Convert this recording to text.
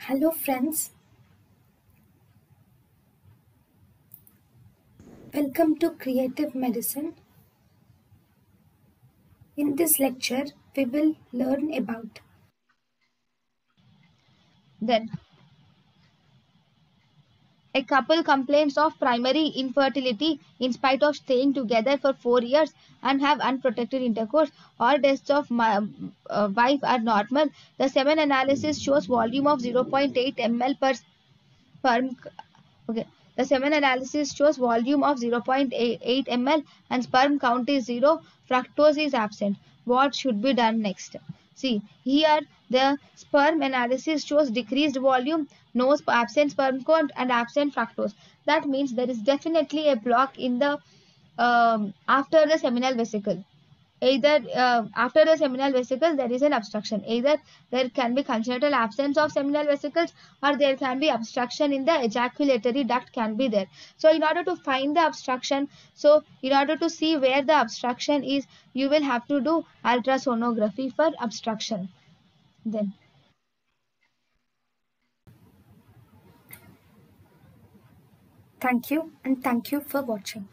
Hello friends, welcome to Creative Medicine. In this lecture, we will learn about Then, a couple complains of primary infertility in spite of staying together for 4 years and have unprotected intercourse. All tests of wife are normal. The semen analysis shows volume of 0.8 ml per sperm. Okay. The semen analysis shows volume of 0.8 ml and sperm count is 0. Fructose is absent. What should be done next? See, here the sperm analysis shows decreased volume, no absent sperm count and absent fructose. That means there is definitely a block in the after the seminal vesicle. Either after the seminal vesicle there is an obstruction. Either there can be congenital absence of seminal vesicles or there can be obstruction in the ejaculatory duct can be there. So in order to find the obstruction, so in order to see where the obstruction is, you will have to do ultrasonography for obstruction. Then thank you and thank you for watching.